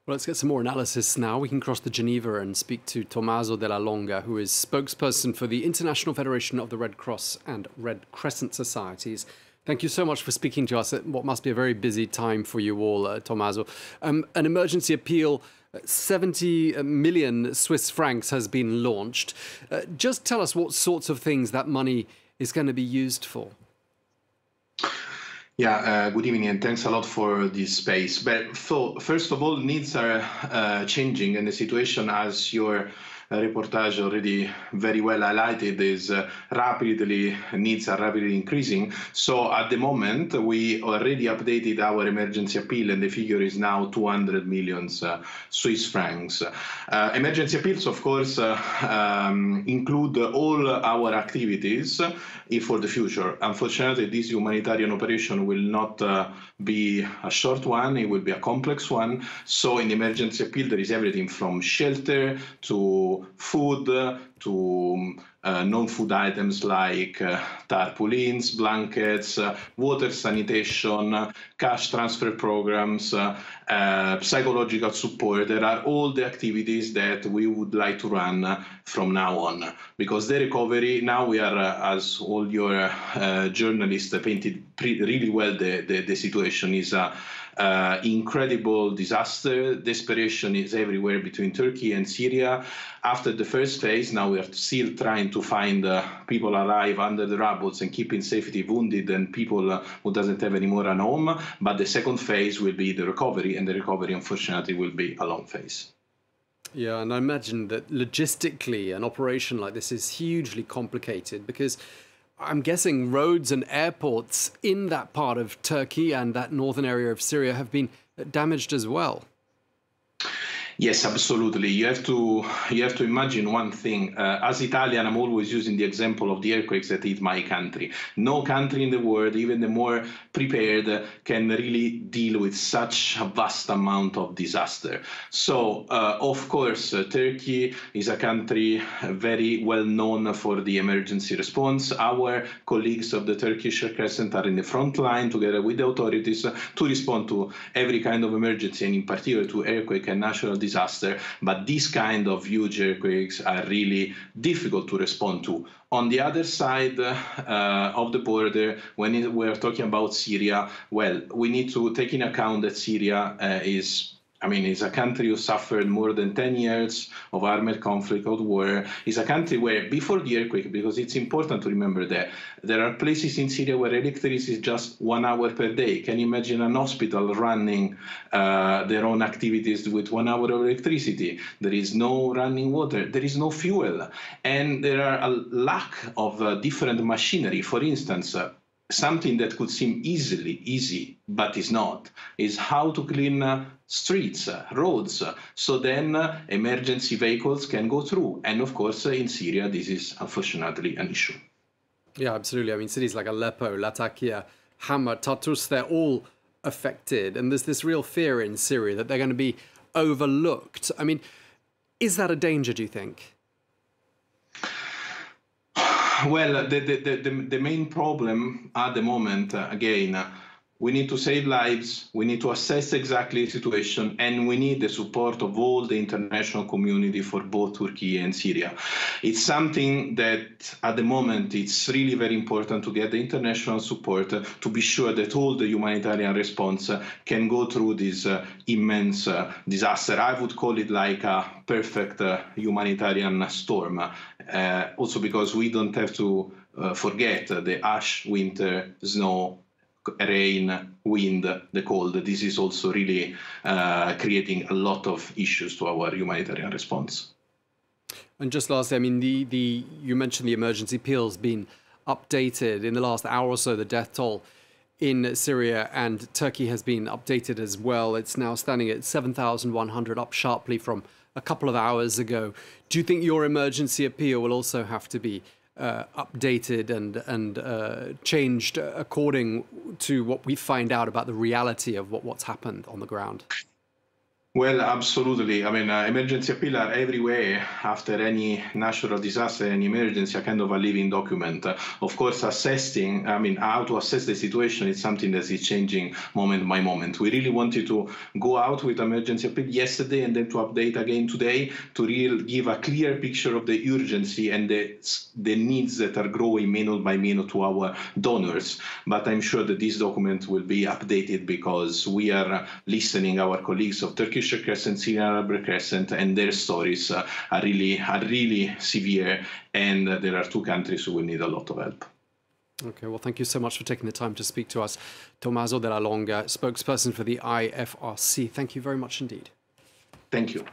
Well, let's get some more analysis now. We can cross the Geneva and speak to Tommaso Della Longa, who is spokesperson for the International Federation of the Red Cross and Red Crescent Societies. Thank you so much for speaking to us at what must be a very busy time for you all, Tommaso. An emergency appeal, 70 million Swiss francs has been launched. Just tell us what sorts of things that money is going to be used for. Yeah, good evening, and thanks a lot for this space. But first of all, needs are changing, and the situation, as your reportage already very well highlighted, is needs are rapidly increasing. So at the moment, we already updated our emergency appeal, and the figure is now 200 million Swiss francs. Emergency appeals, of course, include all our activities for the future. Unfortunately, this humanitarian operation will not be a short one, it will be a complex one. So in the emergency appeal, there is everything from shelter to food to non-food items like tarpaulins, blankets, water sanitation, cash transfer programs, psychological support. There are all the activities that we would like to run from now on. Because the recovery, now we are, as all your journalists painted really well, the situation is incredible disaster. Desperation is everywhere between Turkey and Syria. After the first phase, now we are still trying to find people alive under the rubble and keep in safety wounded and people who doesn't have any more a home. But the second phase will be the recovery, and the recovery, unfortunately, will be a long phase. Yeah, and I imagine that logistically, an operation like this is hugely complicated because I'm guessing roads and airports in that part of Turkey and that northern area of Syria have been damaged as well. Yes, absolutely. You have to imagine one thing. As Italian, I'm always using the example of the earthquakes that hit my country. No country in the world, even the more prepared, can really deal with such a vast amount of disaster. So, of course, Turkey is a country very well known for the emergency response. Our colleagues of the Turkish Red Crescent are in the front line together with the authorities to respond to every kind of emergency, and in particular to earthquake and natural disaster, but these kind of huge earthquakes are really difficult to respond to. On the other side of the border, when we're talking about Syria, well, we need to take in account that Syria is a country who suffered more than 10 years of armed conflict or war. It's a country where, before the earthquake, because it's important to remember that there are places in Syria where electricity is just 1 hour per day. Can you imagine an hospital running their own activities with 1 hour of electricity? There is no running water. There is no fuel. And there are a lack of different machinery. For instance, something that could seem easy, but is not, is how to clean streets, roads, so then emergency vehicles can go through. And of course, in Syria, this is unfortunately an issue. Yeah, absolutely. I mean, cities like Aleppo, Latakia, Hama, Tartus, they're all affected. And there's this real fear in Syria that they're going to be overlooked. I mean, is that a danger, do you think? Well, the main problem at the moment, again, we need to save lives, we need to assess exactly the situation, and we need the support of all the international community for both Turkey and Syria. It's something that at the moment it's really very important to get the international support to be sure that all the humanitarian response can go through this immense disaster. I would call it like a perfect humanitarian storm, also because we don't have to forget the ash, winter, snow, rain, wind, the cold. This is also really creating a lot of issues to our humanitarian response. And just lastly, I mean, you mentioned the emergency appeal's been updated in the last hour or so. The death toll in Syria and Turkey has been updated as well. It's now standing at 7,100, up sharply from a couple of hours ago. Do you think your emergency appeal will also have to be updated and changed according to what we find out about the reality of what's happened on the ground? Well, absolutely. I mean, emergency appeal are everywhere after any natural disaster and emergency, a kind of a living document. Of course, how to assess the situation is something that is changing moment by moment. We really wanted to go out with emergency appeal yesterday and then to update again today to really give a clear picture of the urgency and the needs that are growing minute by minute to our donors. But I'm sure that this document will be updated because we are listening our colleagues of Turkish Crescent, Syrian Crescent, and their stories are really severe, and there are two countries who will need a lot of help. Okay, well, thank you so much for taking the time to speak to us. Tommaso Della Longa, spokesperson for the IFRC. Thank you very much indeed. Thank you.